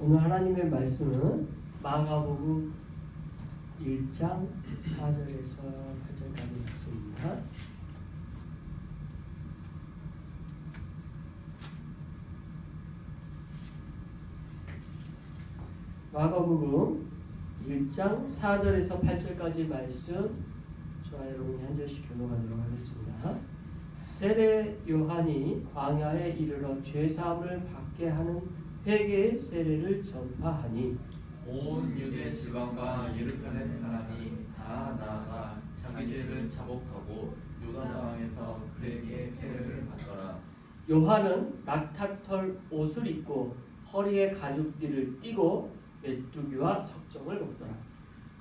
오늘 하나님의 말씀은 마가복음 1장 4절에서 8절까지 말씀입니다. 마가복음 1장 4절에서 8절까지 말씀 저와 여러분이 한 절씩 교독하도록 하겠습니다. 세례 요한이 광야에 이르러 죄사함을 받게 하는 회개의 세례를 전파하니 온 유대 지방과 예루살렘 사람이 다 나아가 자기 죄를 자복하고 요단강에서 그에게 세례를 받더라. 요한은 낙타털 옷을 입고 허리에 가죽띠를 띠고 메뚜기와 석정을 먹더라.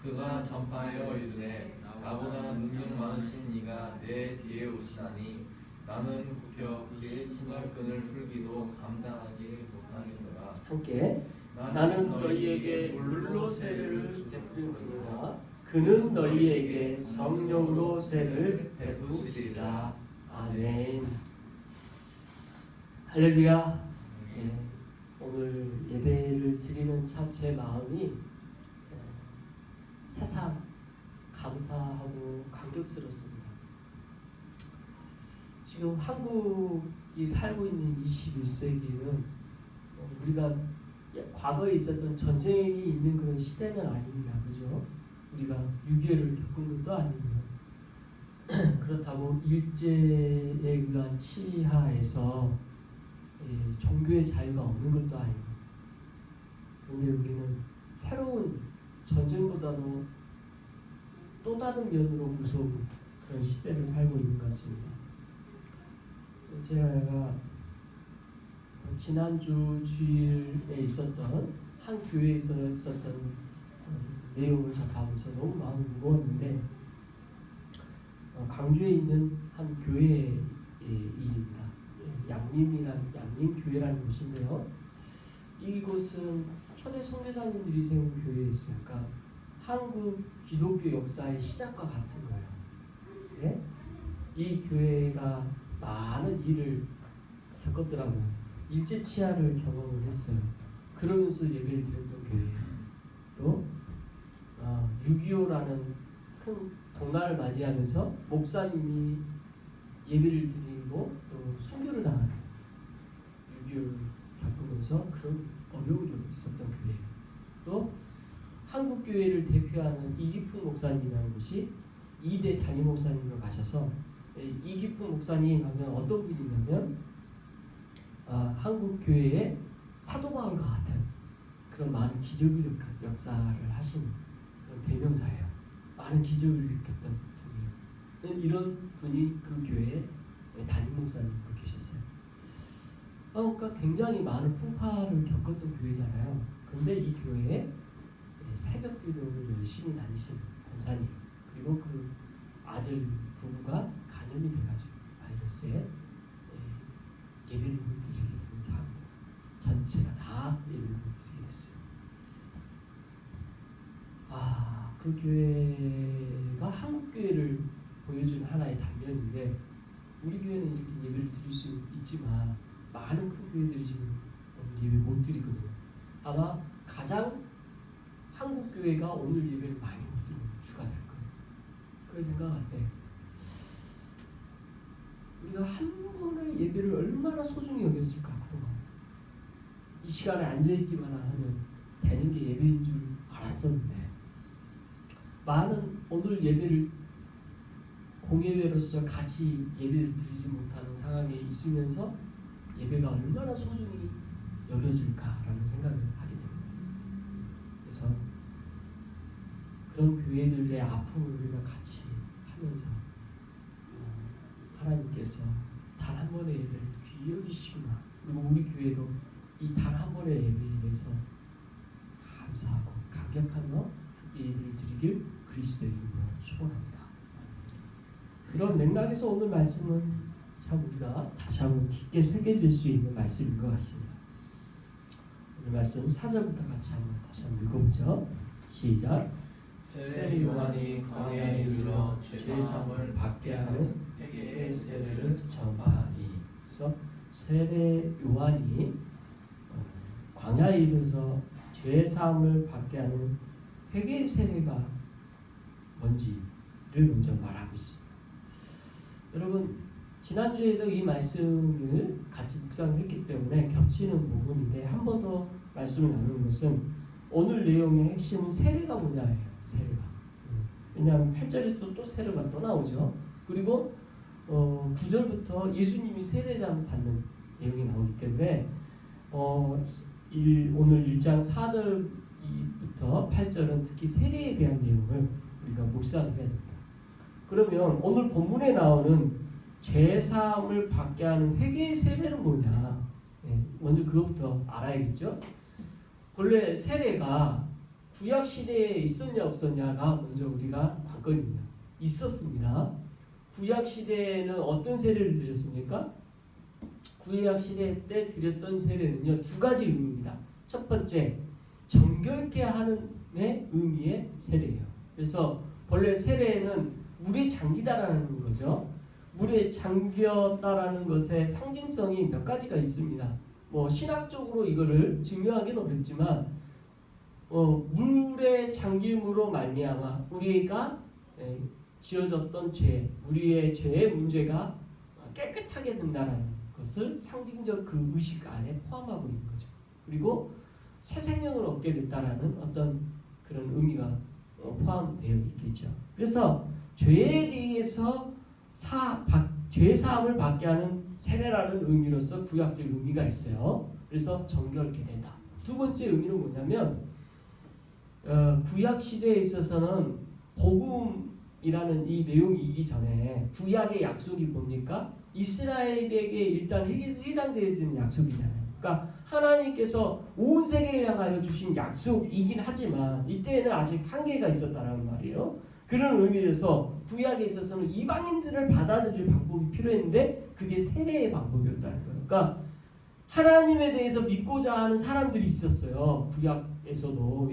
그가 전파하여 이르되 나보다 능력 많으신 이가 내 뒤에 오시다니 나는 굽혀 그의 신발끈을 풀기도 감당하지 못하겠노라. 함께 나는 너희에게 물로 세례를 베푸리로다 그는 너희에게 성령으로 세례를 베푸시리라. 아멘. 할렐루야. 예, 오늘 예배를 드리는 참 제 마음이 새삼 감사하고 감격스럽습니다. 지금 한국이 살고 있는 21세기는 우리가 과거에 있었던 전쟁이 있는 그런 시대는 아닙니다. 그죠? 우리가 6.25를 겪은 것도 아니고요. 그렇다고 일제에 의한 치하에서 종교의 자유가 없는 것도 아니고, 그런데 우리는 새로운 전쟁보다도 또 다른 면으로 무서운 그런 시대를 살고 있는 것 같습니다. 제가 지난주 주일에 있었던 한 교회에서 있었던 내용을 접하면서 너무 마음이 무거웠는데, 광주에 있는 한 교회의 일입니다. 양림교회라는 곳인데요. 이곳은 초대 선교사님들이 세운 교회였어요. 그러니까 한국 기독교 역사의 시작과 같은 거예요. 네? 이 교회가 많은 일을 겪었더라고요. 일제 치하를 경험을 했어요. 그러면서 예배를 드렸던 교회예요. 또 6.25라는 큰 동난을 맞이하면서 목사님이 예배를 드리고 또 순교를 당하는 6.25를 겪으면서 그런 어려움도 있었던 교회예요. 또 한국교회를 대표하는 이기풍 목사님이라는 곳이 2대 담임 목사님으로 가셔서, 이기풍 목사님 하면 어떤 분이냐면 한국교회의 사도바울과 같은 그런 많은 기적을 역사를 하신 그런 대명사예요. 많은 기적을 일으켰던 분이에요. 이런 분이 그 교회의 담임 목사님으로 계셨어요. 그러니까 굉장히 많은 풍파를 겪었던 교회잖아요. 근데 이 교회에 새벽 기도를 열심히 다니신 권사님, 그리고 그 아들 부부가 간염이 돼가지고 바이러스에 예배를 못 드리게 된 사람들 전체가 다 예배를 못 드리게 됐어요. 그 교회가 한국 교회를 보여주는 하나의 단면인데, 우리 교회는 이렇게 예배를 드릴 수 있지만 많은 큰 교회들이 지금 예배 못 드리거든요. 아마 가장 한국 교회가 오늘 예배를 많이 못 드리는 주가 될 거예요. 그걸 생각할 때 우리가 한 번의 예배를 얼마나 소중히 여겼을까. 그동안 이 시간에 앉아있기만 하면 되는 게 예배인 줄 알았었는데, 많은 오늘 예배를 공예배로서 같이 예배를 드리지 못하는 상황에 있으면서 예배가 얼마나 소중히 여겨질까라는 생각을 하게 됩니다. 그래서 그런 교회들의 아픔을 우리가 같이 하면서 하나님께서 단 한 번의 예배를 귀히 여기시구나, 그리고 우리 교회도 이 단 한 번의 예배에 대해서 감사하고 감격하며 함께 예배를 드리길 그리스도의 이름으로 축원합니다. 그런 맥락에서 오늘 말씀은 참 우리가 다시 한번 깊게 새겨질 수 있는 말씀인 것 같습니다. 오늘 말씀 4절부터 같이 한번 다시 한번 읽어보죠. 시작. 세례 요한이 광야에 이르러 죄사함을 받게 하는 회개의 세례를 전파하니. 그래서 세례 요한이 광야에 이르러서 죄 사함을 받게 하는 회개의 세례가 뭔지를 먼저 말하고 있습니다. 여러분 지난주에도 이 말씀을 같이 묵상했기 때문에 겹치는 부분인데 한 번 더 말씀을 나누는 것은 오늘 내용의 핵심은 세례가 뭐냐예요. 세례가. 왜냐하면 8절에서도 또 세례가 또 나오죠. 그리고 9절부터 예수님이 세례장 받는 내용이 나오기 때문에 오늘 1장 4절부터 8절은 특히 세례에 대한 내용을 우리가 묵상해야 됩니다. 그러면 오늘 본문에 나오는 죄사함을 받게 하는 회개의 세례는 뭐냐? 먼저 그것부터 알아야겠죠. 본래 세례가 구약 시대에 있었냐 없었냐가 먼저 우리가 관건입니다. 있었습니다. 구약 시대에는 어떤 세례를 드렸습니까? 구약 시대 때 드렸던 세례는요 두 가지 의미입니다. 첫 번째 정결케 하는 의미의 세례예요. 그래서 본래 세례는 물에 잠기다라는 거죠. 물에 잠겼다라는 것의 상징성이 몇 가지가 있습니다. 신학적으로 이거를 증명하기는 어렵지만 물에 잠김으로 말미암아 우리가 지어졌던 죄, 우리의 죄의 문제가 깨끗하게 된다는 것을 상징적 그 의식 안에 포함하고 있는 거죠. 그리고 새 생명을 얻게 됐다라는 어떤 그런 의미가 포함되어 있겠죠. 그래서 죄에 대해서 죄 사함을 받게 하는 세례라는 의미로서 구약적 의미가 있어요. 그래서 정결케 된다. 두 번째 의미는 뭐냐면 구약 시대에 있어서는 복음이라는 이 내용이 전에 구약의 약속이 뭡니까? 이스라엘에게 일단 해당되어지는 약속이잖아요. 그러니까 하나님께서 온 세계를 향하여 주신 약속이긴 하지만 이때에는 아직 한계가 있었다는 말이에요. 그런 의미에서 구약에 있어서는 이방인들을 받아들일 방법이 필요했는데 그게 세례의 방법이었다는 거예요. 그러니까 하나님에 대해서 믿고자 하는 사람들이 있었어요. 구약에서도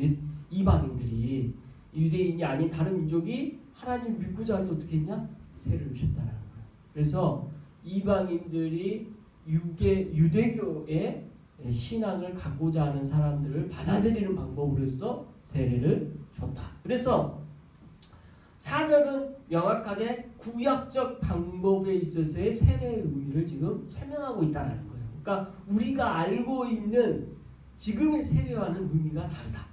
이방인들이 유대인이 아닌 다른 민족이 하나님 믿고자 할 때 어떻게 했냐? 세례를 주셨다는 거예요. 그래서 이방인들이 유대교의 신앙을 갖고자 하는 사람들을 받아들이는 방법으로서 세례를 줬다. 그래서 4절은 명확하게 구약적 방법에 있어서의 세례의 의미를 지금 설명하고 있다는 거예요. 그러니까 우리가 알고 있는 지금의 세례와는 의미가 다르다.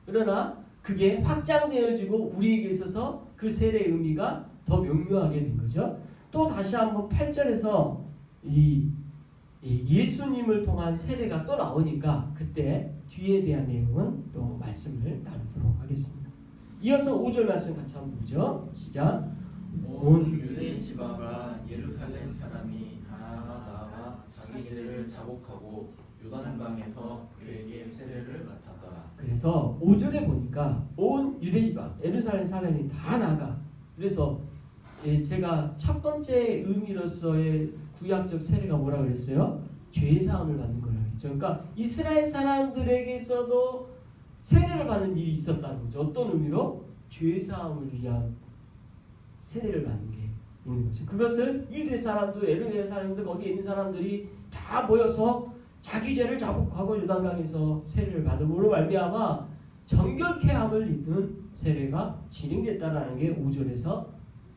그러나 그게 확장되어지고 우리에게 있어서 그 세례의 의미가 더 명료하게 된 거죠. 또 다시 한번 8절에서 이 예수님을 통한 세례가 또 나오니까 그때 뒤에 대한 내용은 또 말씀을 나누도록 하겠습니다. 이어서 5절 말씀 같이 한번 보죠. 시작. 온 유대 지파가 예루살렘 사람이 다 나아가 자기 죄를 자복하고 요단강에서 그에게 세례를 맡았더라. 그래서 5절에 보니까 온 유대 지파 예루살렘 사람이 다 나가. 그래서 제가 첫 번째 의미로서의 구약적 세례가 뭐라고 그랬어요? 죄 사함을 받는 거라고 했죠. 그러니까 이스라엘 사람들에게서도 세례를 받는 일이 있었다는 거죠. 어떤 의미로? 죄 사함을 위한 세례를 받는 게 있는 거죠. 그것을 유대 사람도 예루살렘 사람도 거기에 있는 사람들이 다 모여서 자기 죄를 자복하고 요단강에서 세례를 받음으로 말미암아 정결케 함을 입는 세례가 진행됐다라는 게 5절에서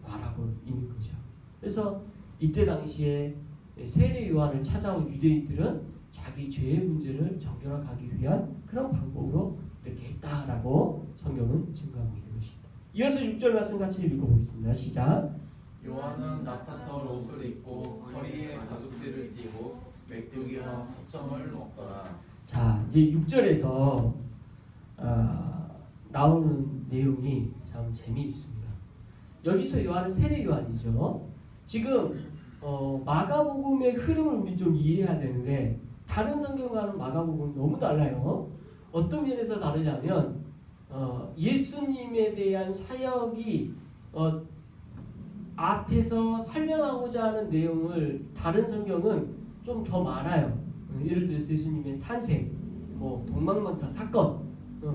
말하고 있는 거죠. 그래서 이때 당시에 세례 요한을 찾아온 유대인들은 자기 죄의 문제를 정결하기 위한 그런 방법으로 이렇게 했다라고 성경은 증거하고 있는 것입니다. 이어서 6절 말씀 같이 읽어보겠습니다. 시작. 요한은 나타털 옷을 입고 허리에 가죽띠를 띠고 메뚜기와 소점을 먹더라. 자, 이제 6절에서 나오는 내용이 참 재미있습니다. 여기서 요한은 세례 요한이죠. 지금 마가복음의 흐름을 우리 좀 이해해야 되는데 다른 성경과는 마가복음은 너무 달라요. 어떤 면에서 다르냐면 예수님에 대한 사역이 앞에서 설명하고자 하는 내용을 다른 성경은 좀 더 많아요. 예를 들어서 예수님의 탄생, 동방박사 사건,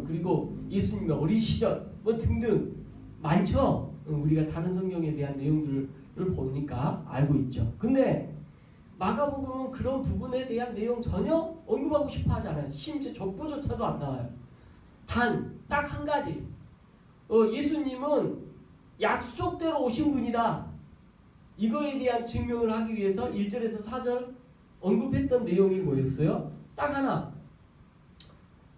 그리고 예수님의 어린 시절 등등 많죠. 우리가 다른 성경에 대한 내용들을 보니까 알고 있죠. 근데 마가복음은 그런 부분에 대한 내용 전혀 언급하고 싶어 하지 않아요. 심지어 족보조차도 안 나와요. 단 딱 한 가지. 예수님은 약속대로 오신 분이다. 이거에 대한 증명을 하기 위해서 1절에서 4절 언급했던 내용이 뭐였어요? 딱 하나.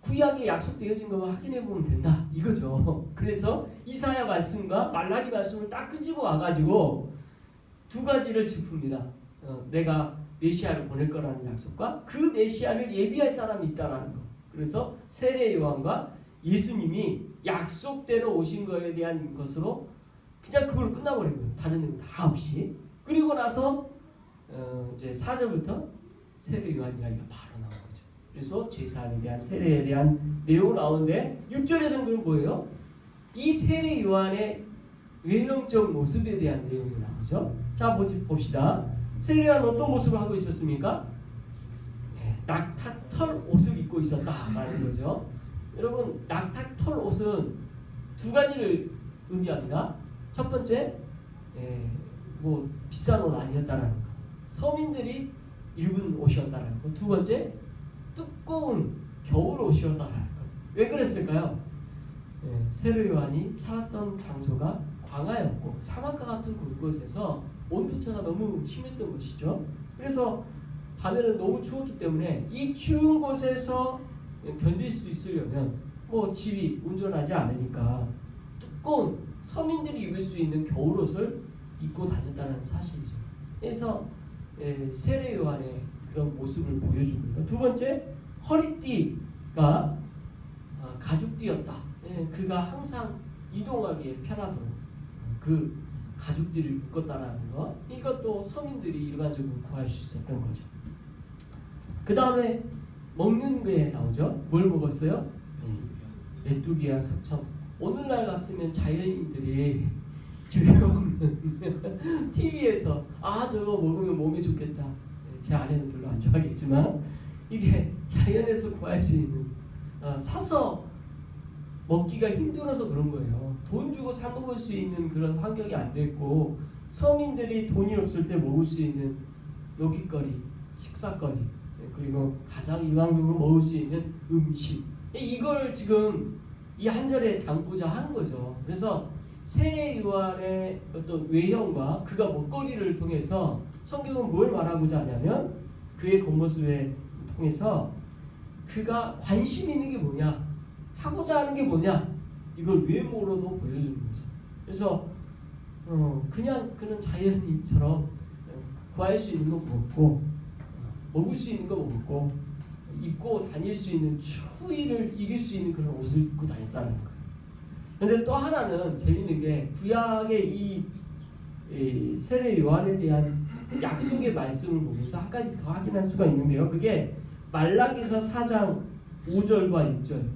구약에 약속되어진 것만 확인해 보면 된다. 이거죠. 그래서 이사야 말씀과 말라기 말씀을 딱 끄집어 와가지고 두 가지를 짚습니다. 내가 메시아를 보낼 거라는 약속과 그 메시아를 예비할 사람이 있다라는 거. 그래서 세례 요한과 예수님이 약속대로 오신 것에 대한 것으로 그냥 그걸 끝나버린 거예요. 다른 내용 다 없이. 그리고 나서 이제 4절부터 세례 요한 이야기가 바로 나온 거죠. 그래서 제사에 대한 세례에 대한 내용이 나오는데 6절에서는 그럼 뭐예요? 이 세례 요한의 외형적 모습에 대한 내용이 나오죠. 자 봅시다. 세례 요한은 어떤 모습을 하고 있었습니까? 낙타털 옷을 입고 있었다라는 거죠. 여러분 낙타털 옷은 두 가지를 의미합니다. 첫 번째, 뭐 비싼 옷 아니었다라는 거. 서민들이 입은 옷이었다라는 거. 두 번째, 두꺼운 겨울 옷이었다라는 거. 왜 그랬을까요? 세례 요한이 살았던 장소가 광야였고 사막과 같은 그곳에서 온도차가 너무 심했던 것이죠. 그래서 밤에는 너무 추웠기 때문에 이 추운 곳에서 견딜 수 있으려면 뭐 집이 온전하지 않으니까 두꺼운 서민들이 입을 수 있는 겨울옷을 입고 다녔다는 사실이죠. 그래서 세례 요한의 그런 모습을 보여줍니다. 두 번째, 허리띠가 가죽띠였다. 그가 항상 이동하기에 편하도록 그 가죽띠를 묶었다라는 것. 이것도 서민들이 일반적으로 구할 수 있었던 거죠. 그 다음에 먹는 게 나오죠. 뭘 먹었어요? 메뚜기와 석청. 오늘날 같으면 자연인들이 집에 먹는 TV에서 저거 먹으면 몸에 좋겠다. 제 아내는 별로 안 좋아하겠지만 이게 자연에서 구할 수 있는 사서 먹기가 힘들어서 그런 거예요. 돈 주고 사 먹을 수 있는 그런 환경이 안 됐고 서민들이 돈이 없을 때 먹을 수 있는 요깃거리, 식사거리 그리고 가장 일반적으로 먹을 수 있는 음식 이걸 지금 이 한 절에 담고자 하는 거죠. 그래서 세례 요한의 어떤 외형과 그가 먹거리를 통해서 성경은 뭘 말하고자 하냐면 그의 겉모습에 통해서 그가 관심 있는 게 뭐냐 하고자 하는 게 뭐냐 이걸 외모로도 보여주는 거죠. 그래서 그냥 그런 자연인처럼 구할 수 있는 거 먹고 먹을 수 있는 거 먹고 입고 다닐 수 있는 추위를 이길 수 있는 그런 옷을 입고 다녔다는 거예요. 그런데 또 하나는 재밌는 게 구약의 이 세례 요한에 대한 약속의 말씀을 보면서 한 가지 더 확인할 수가 있는데요. 그게 말라기서 4장 5절과 6절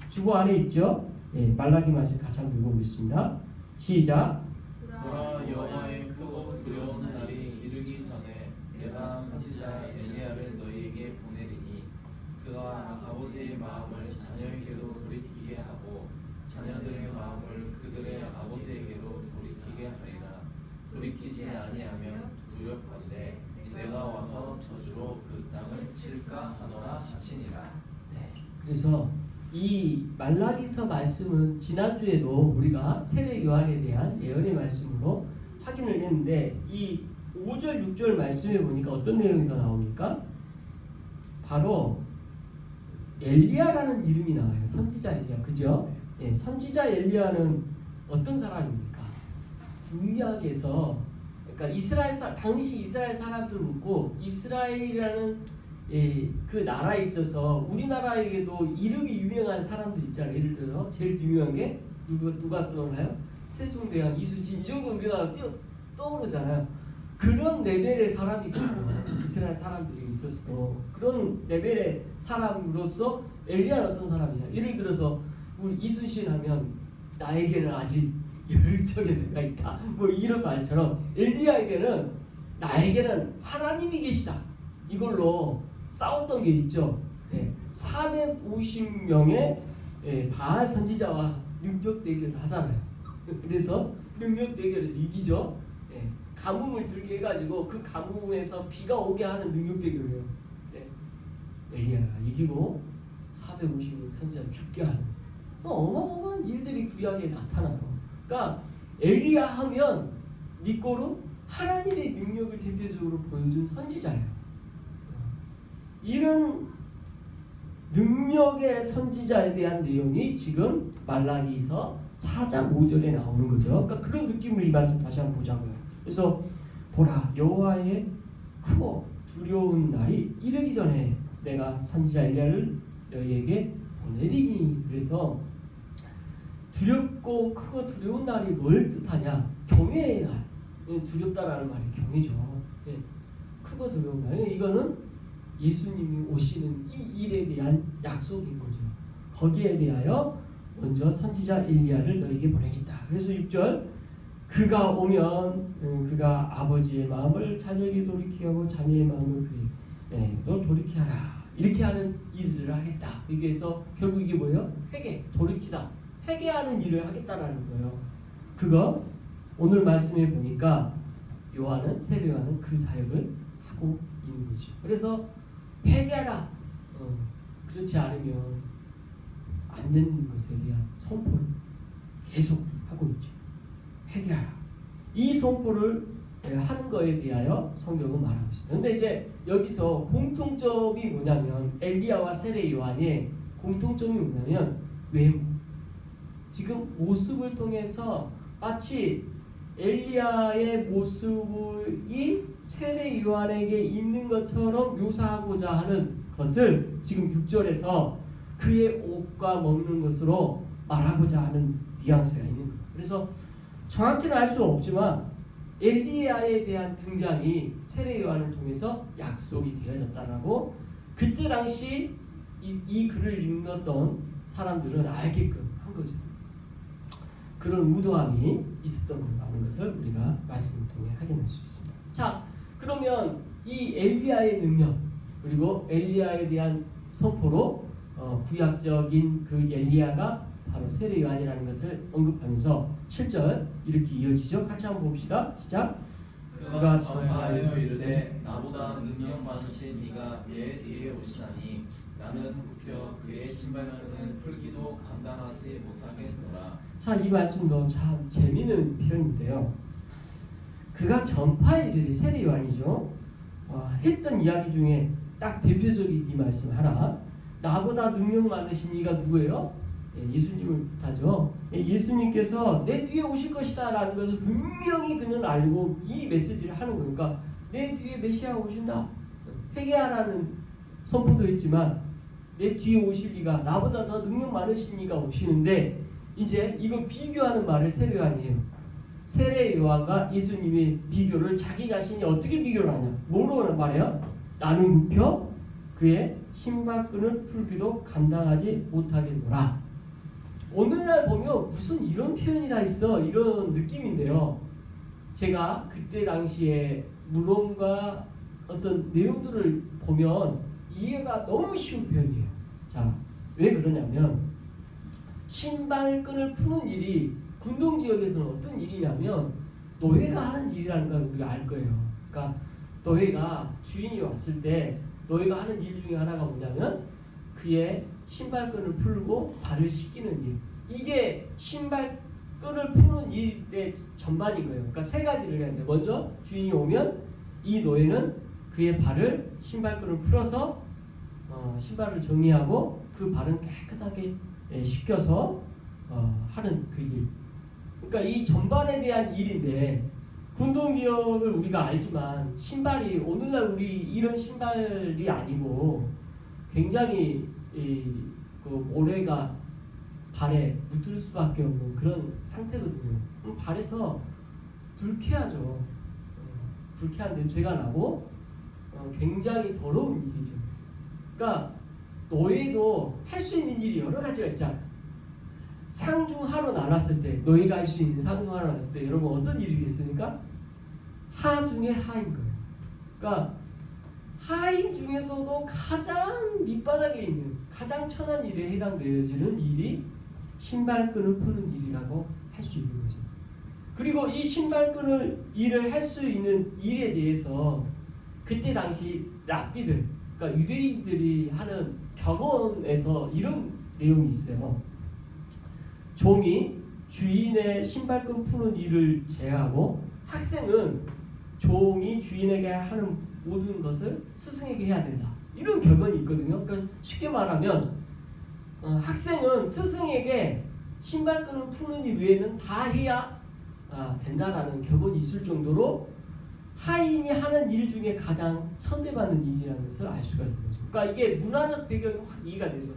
주보 안에 있죠. 말라기 말씀 같이 한번 읽어보겠습니다. 시작. 보라 여호와의 크고 두려운 날이 이르기 전에 내가 선지자 엘리야를 너희에게 보내리니 그가 아버지의 마음을 자녀에게로 돌이키게 하고 자녀들의 마음을 그들의 아버지에게로 돌이키게 하리라. 돌이키지 아니하면 두렵건대 내가 와서 저주로 그 땅을 칠까 하노라 하시니라. 그래서 이 말라기서 말씀은 지난주에도 우리가 세례 요한에 대한 예언의 말씀으로 확인을 했는데 이 5절 6절 말씀에 보니까 어떤 내용이 더 나옵니까? 바로 엘리야라는 이름이 나와요. 선지자 엘리야. 그죠? 선지자 엘리야는 어떤 사람입니까? 구약에서 그러니까 당시 이스라엘 사람들 묻고 이스라엘이라는 그 나라에 있어서 우리나라에게도 이름이 유명한 사람들 있잖아요. 예를 들어서 제일 유명한 게 누가 떠올라요? 세종대왕, 이수진 이 정도 우리나라 떠오르잖아요. 그런 레벨의 사람이 있고 이스라엘 사람들이 있었어. 그런 레벨의 사람으로서 엘리야는 어떤 사람이냐? 예를 들어서 우리 이순신 하면 나에게는 아직 열정의 배가 있다. 뭐 이런 말처럼 엘리야에게는 나에게는 하나님이 계시다. 이걸로 싸웠던 게 있죠. 450명의 바알 선지자와 능력 대결을 하잖아요. 그래서 능력 대결에서 이기죠. 가뭄을 들게 해가지고 그 가뭄에서 비가 오게 하는 능력 대결이에요. 엘리야가 이기고 450명 선지자 죽게 하는 어마어마한 일들이 구약에 나타나요. 그러니까 엘리야 하면 니꼬로 하나님의 능력을 대표적으로 보여준 선지자예요. 이런 능력의 선지자에 대한 내용이 지금 말라기서 4장 5절에 나오는 거죠. 그러니까 그런 느낌을 이 말씀 다시 한번 보자고요. 그래서 보라 여호와의 크고 두려운 날이 이르기 전에 내가 선지자 엘리야를 너희에게 보내리니. 그래서 두렵고 크고 두려운 날이 뭘 뜻하냐? 경외의 날. 두렵다라는 말이 경외죠. 크고 두려운 날. 이거는 예수님이 오시는 이 일에 대한 약속인 거죠. 거기에 대하여 먼저 선지자 엘리야를 너에게 보내겠다. 그래서 6절 그가 오면 그가 아버지의 마음을 자녀에게 돌이키게 하고 자녀의 마음을 그에게도 돌이키게 하라. 이렇게 하는 일들을 하겠다. 여기에서 결국 이게 뭐예요? 회개, 돌이키다. 회개하는 일을 하겠다라는 거예요. 그거 오늘 말씀에 보니까 요한은 세례 요한은 그 사역을 하고 있는 거죠. 그래서 회개하라. 그렇지 않으면 안 되는 것에 대한 선포를 계속 하고 있죠. 회개하라. 이 선포를 하는 거에 대하여 성경은 말하고 있습니다. 그런데 이제 여기서 공통점이 뭐냐면 엘리야와 세례 요한의 공통점이 뭐냐면 외모. 지금 모습을 통해서 마치 엘리야의 모습이 세례 요한에게 있는 것처럼 묘사하고자 하는 것을 지금 6절에서 그의 옷과 먹는 것으로 말하고자 하는 뉘앙스가 있는 거예요. 그래서 정확히는 알 수 없지만 엘리야에 대한 등장이 세례 요한을 통해서 약속이 되어졌다라고 그때 당시 이 글을 읽었던 사람들은 알게끔 한 거죠. 그런 의도함이 있었던 거라는 것을 우리가 말씀을 통해 확인할 수 있습니다. 자, 그러면 이 엘리야의 능력 그리고 엘리야에 대한 선포로 구약적인 그 엘리야가 바로 세례 요한이라는 것을 언급하면서 7절 이렇게 이어지죠. 같이 한번 봅시다. 시작. 그가 전파하여 이르되 나보다 능력 많으신 이가 내 뒤에 오시나니 나는 굽혀 그의 신발끈을 풀기도 감당하지 못하겠노라. 자, 이 말씀도 참 재미있는 표현인데요. 그가 전파에 이르되 세례 요한이죠. 했던 이야기 중에 딱 대표적인 이 말씀 하나. 나보다 능력 많으신 이가 누구예요? 예수님을 뜻하죠. 예수님께서 내 뒤에 오실 것이다 라는 것을 분명히 그는 알고 이 메시지를 하는 거니까 내 뒤에 메시아가 오신다. 회개하라는 선포도 했지만 내 뒤에 오실 이가 나보다 더 능력 많으신 이가 오시는데 이제 이거 비교하는 말을 세례 요한이에요. 세례 요한과 예수님의 비교를 자기 자신이 어떻게 비교를 하냐? 뭐로 말해요? 나는 굽혀 그의 신발끈을 풀기도 감당하지 못하겠노라. 오늘날 보면 무슨 이런 표현이 다 있어 이런 느낌인데요. 제가 그때 당시에 물론과 어떤 내용들을 보면 이해가 너무 쉬운 표현이에요. 자, 왜 그러냐면 신발끈을 푸는 일이 군동 지역에서는 어떤 일이냐면 노예가 하는 일이라는 걸 우리가 알 거예요. 그러니까 노예가 주인이 왔을 때 노예가 하는 일 중에 하나가 뭐냐면 그의 신발끈을 풀고 발을 씻기는 일. 이게 신발끈을 푸는 일의 전반인 거예요. 그러니까 세 가지를 해야 돼요. 먼저 주인이 오면 이 노예는 그의 발을 신발끈을 풀어서 신발을 정리하고 그 발은 깨끗하게 씻겨서 하는 그 일. 그러니까 이 전반에 대한 일인데 군동 지역을 우리가 알지만 신발이 오늘날 우리 이런 신발이 아니고 굉장히 그 모래가 발에 묻을 수밖에 없는 그런 상태거든요. 발에서 불쾌하죠. 불쾌한 냄새가 나고 굉장히 더러운 일이죠. 그러니까 노예도 할 수 있는 일이 여러 가지가 있잖아요. 상중하로 나눴을 때 노예가 할 수 있는 상중하로 나눴을 때 여러분 어떤 일이겠습니까? 하 중에 하인 거예요. 그러니까 하인 중에서도 가장 밑바닥에 있는 가장 천한 일에 해당되어지는 일이 신발끈을 푸는 일이라고 할 수 있는 거죠. 그리고 이 신발끈을 일을 할 수 있는 일에 대해서 그때 당시 랍비들 그러니까 유대인들이 하는 격언에서 이런 내용이 있어요. 종이 주인의 신발끈 푸는 일을 제하고 학생은 종이 주인에게 하는 모든 것을 스승에게 해야 된다. 이런 격언이 있거든요. 그러니까 쉽게 말하면 학생은 스승에게 신발끈을 푸는 일 외에는 다 해야 된다라는 격언이 있을 정도로 하인이 하는 일 중에 가장 천대받는 일이라는 것을 알 수가 있는 거죠. 그러니까 이게 문화적 배경이 확 이해가 되죠.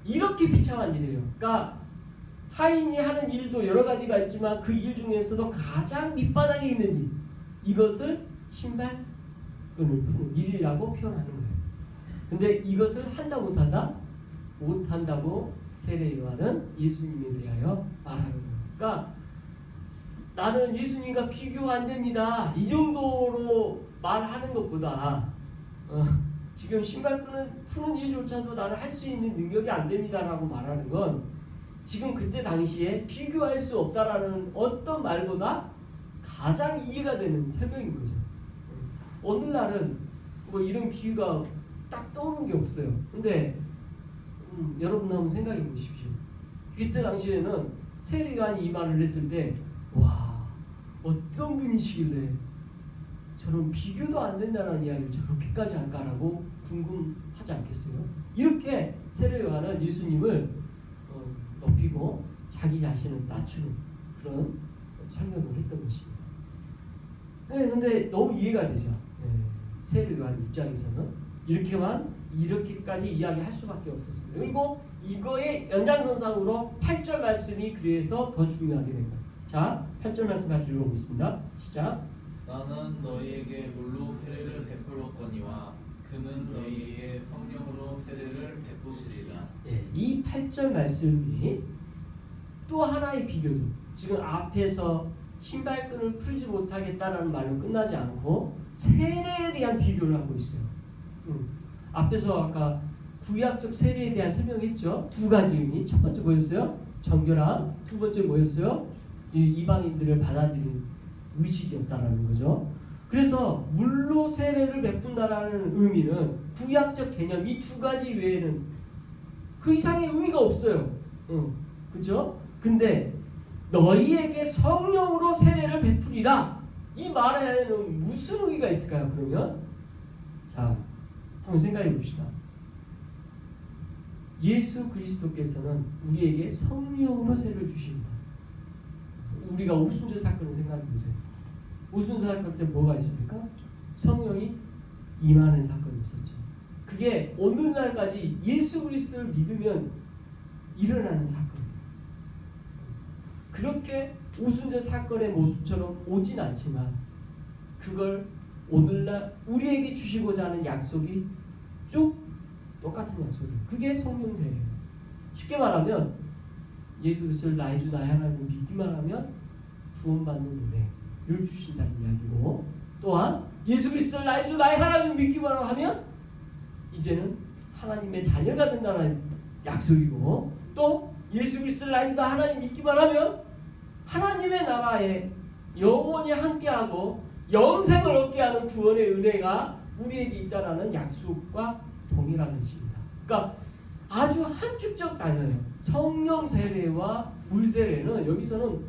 이렇게 비참한 일이에요. 그러니까 하인이 하는 일도 여러 가지가 있지만 그 일 중에서도 가장 밑바닥에 있는 일, 이것을 신발끈을 푸는 일이라고 표현하는 거예요. 근데 이것을 한다 못한다? 못한다고 세례 요한은 예수님에 대하여 말하는 거예요. 그러니까 나는 예수님과 비교가 안 됩니다. 이 정도로 말하는 것보다 지금 신발끈을 푸는 일조차도 나는 할 수 있는 능력이 안 됩니다라고 말하는 건 지금 그때 당시에 비교할 수 없다라는 어떤 말보다 가장 이해가 되는 설명인 거죠. 오늘날은 뭐 이런 비유가 딱 떠오르는 게 없어요. 근데 여러분 한번 생각해 보십시오. 그때 당시에는 세례 요한이 이 말을 했을 때 와, 어떤 분이시길래 저런 비교도 안 된다는 이야기를 저렇게까지 할까라고 궁금하지 않겠어요? 이렇게 세례 요한은 예수님을 높이고 자기 자신을 낮추는 그런 설명을 했던 것입니다. 네, 근데 너무 이해가 되죠. 네, 세례 요한 입장에서는 이렇게까지 이야기할 수밖에 없었습니다. 그리고 이거의 연장선상으로 8절 말씀이 그래서 더 중요하게 된 거예요. 자, 8절 말씀 같이 읽어보겠습니다. 시작. 나는 너희에게 물로 세례를 베풀었거니와 그는 너희에게 성령으로 세례를 베푸시리라. 네, 이 8절 말씀이 또 하나의 비교죠. 지금 앞에서 신발끈을 풀지 못하겠다라는 말로 끝나지 않고 세례에 대한 비교를 하고 있어요. 앞에서 아까 구약적 세례에 대한 설명했죠. 두 가지 의미. 첫 번째 뭐였어요? 정결함. 두 번째 뭐였어요? 이방인들을 받아들인 의식이었다라는 거죠. 그래서 물로 세례를 베푼다라는 의미는 구약적 개념 이 두 가지 외에는 그 이상의 의미가 없어요. 그죠? 근데 너희에게 성령으로 세례를 베풀이라 이 말에는 무슨 의미가 있을까요? 그러면 자 한번 생각해 봅시다. 예수 그리스도께서는 우리에게 성령으로 세례를 주십니다. 우리가 오순절 사건을 생각해 보세요. 오순절 사건 때 뭐가 있습니까? 성령이 임하는 사건이 있었죠. 그게 오늘날까지 예수 그리스도를 믿으면 일어나는 사건이에요. 그렇게 오순절 사건의 모습처럼 오진 않지만 그걸 오늘날 우리에게 주시고자 하는 약속이 쭉 똑같은 약속이에요. 그게 성령 세례예요. 쉽게 말하면 예수 그리스도를 나의 주 나의 하나님을 믿기만 하면 구원받는 은혜를 주신다는 이야기고, 또한 예수 그리스도를 나의 주 나의 하나님을 믿기만 하면 이제는 하나님의 자녀가 된다는 약속이고, 또 예수 그리스도를 나의 주 나의 하나님 믿기만 하면 하나님의 나라에 영원히 함께하고 영생을 얻게 하는 구원의 은혜가 우리에게 있다라는 약속과 동일한 것입니다. 그러니까 아주 함축적 단어예요. 성령 세례와 물 세례는 여기서는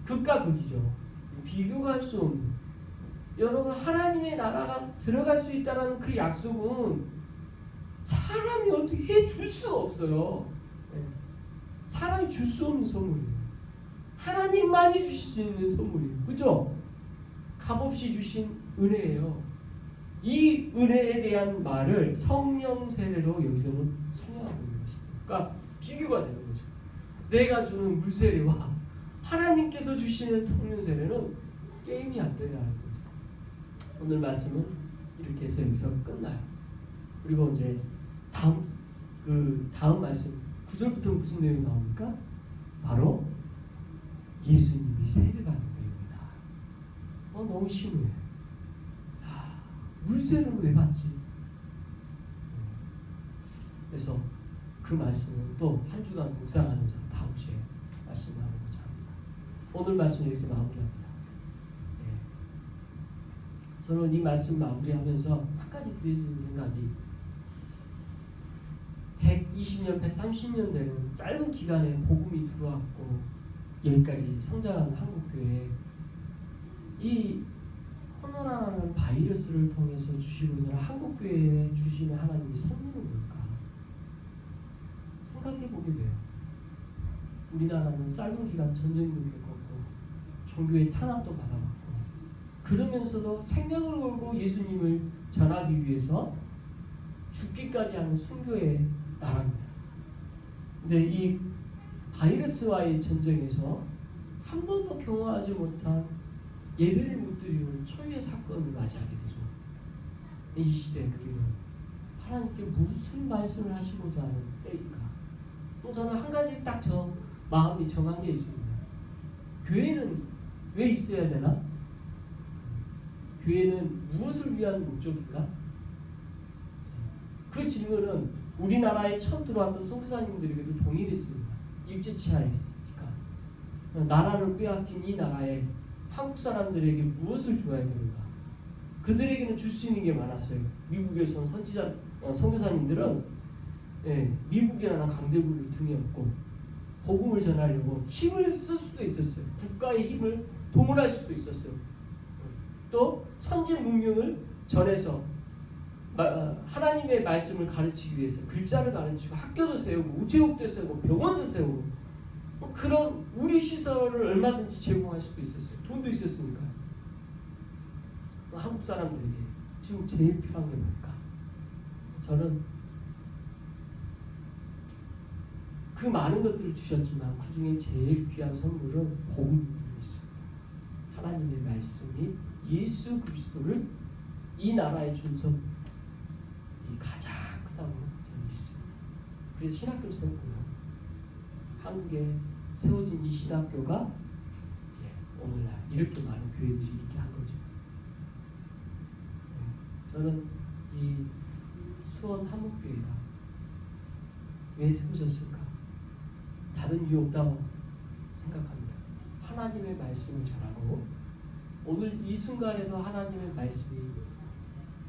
극과 극이죠. 비교가 할 수 없는. 여러분 하나님의 나라가 들어갈 수 있다는 그 약속은 사람이 어떻게 해줄 수가 없어요. 사람이 줄 수 없는 선물이에요. 하나님만이 주실 수 있는 선물이에요. 그렇죠? 값없이 주신 은혜예요. 이 은혜에 대한 말을 성령 세례로 여기서는 설명하고 있는 것입니다. 그러니까 비교가 되는 거죠. 내가 주는 물 세례와 하나님께서 주시는 성령 세례는 게임이 안 되냐는 거죠. 오늘 말씀은 이렇게 해서 여기서 끝나요. 그리고 이제 다음 말씀 9절부터 무슨 내용이 나옵니까? 바로 예수님이 세례받는 내용이다. 너무 심오해. 물세를 왜 받지? 그래서 그 말씀은 또 한 주간 묵상하면서 다음 주에 말씀을 나누고자 합니다. 오늘 말씀 여기서 마무리합니다. 저는 이 말씀 마무리하면서 한 가지 드려지는 생각이 120년, 130년 되는 짧은 기간에 복음이 들어왔고 여기까지 성장한 한국교회 이 코로나라는 바이러스를 통해서 주시고자 하는 한국교회에 주시는 하나님의 선물은 뭘까? 생각해보게 돼요. 우리나라는 짧은 기간 전쟁도 겪었고 종교의 탄압도 받아봤고 그러면서도 생명을 걸고 예수님을 전하기 위해서 죽기까지 하는 순교의 나라입니다. 근데 이 바이러스와의 전쟁에서 한 번도 경험하지 못한 예배를 못 드리는 초유의 사건을 맞이하게 되죠. 이 시대에 우리는 하나님께 무슨 말씀을 하시고자 하는 때인가? 저는 한 가지 딱 저 마음이 정한 게 있습니다. 교회는 왜 있어야 되나? 교회는 무엇을 위한 목적인가? 그 질문은 우리나라에 처음 들어왔던 선교사님들에게도 동일했습니다. 일제치하였으니까 나라를 빼앗긴 이 나라에 한국 사람들에게 무엇을 줘야 되는가? 그들에게는 줄 수 있는 게 많았어요. 미국에서 온 선교사님들은 미국이라는 강대국을 등에 업고 복음을 전하려고 힘을 쓸 수도 있었어요. 국가의 힘을 동원할 수도 있었어요. 또 선진 문명을 전해서 하나님의 말씀을 가르치기 위해서 글자를 가르치고 학교도 세우고 우체국도 세우고 병원도 세우고 그런 우리 시설을 얼마든지 제공할 수도 있었어요. 돈도 있었으니까. 한국 사람들에게 지금 제일 필요한 게 뭘까? 저는 그 많은 것들을 주셨지만 그 중에 제일 귀한 선물은 복음이 있습니다. 하나님의 말씀이 예수 그리스도를 이 나라에 준 선물이 가장 크다고 저는 믿습니다. 그래서 신학교를 세웠고요. 한국에 세워진 이 신학교가 이제 오늘날 이렇게 많은 교회들이 있게 한 거죠. 저는 이 수원 한국교회가 왜 세워졌을까? 다른 이유 없다고 생각합니다. 하나님의 말씀을 전하고 오늘 이 순간에도 하나님의 말씀이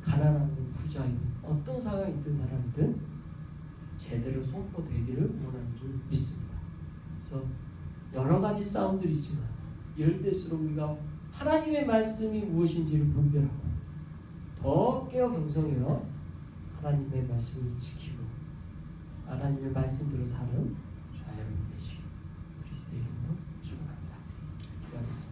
가난하든 부자이든 어떤 상황에 있든 사람이든 제대로 선포되기를 원하는 줄 믿습니다. 그래서 여러 가지 싸움들이 있지만 이럴 때일수록 우리가 하나님의 말씀이 무엇인지를 분별하고 더 깨어 경성해요. 하나님의 말씀을 지키고 하나님의 말씀대로 사는 저와 여러분 되시길 그리스도의 이름으로 축원합니다. 기도하겠습니다.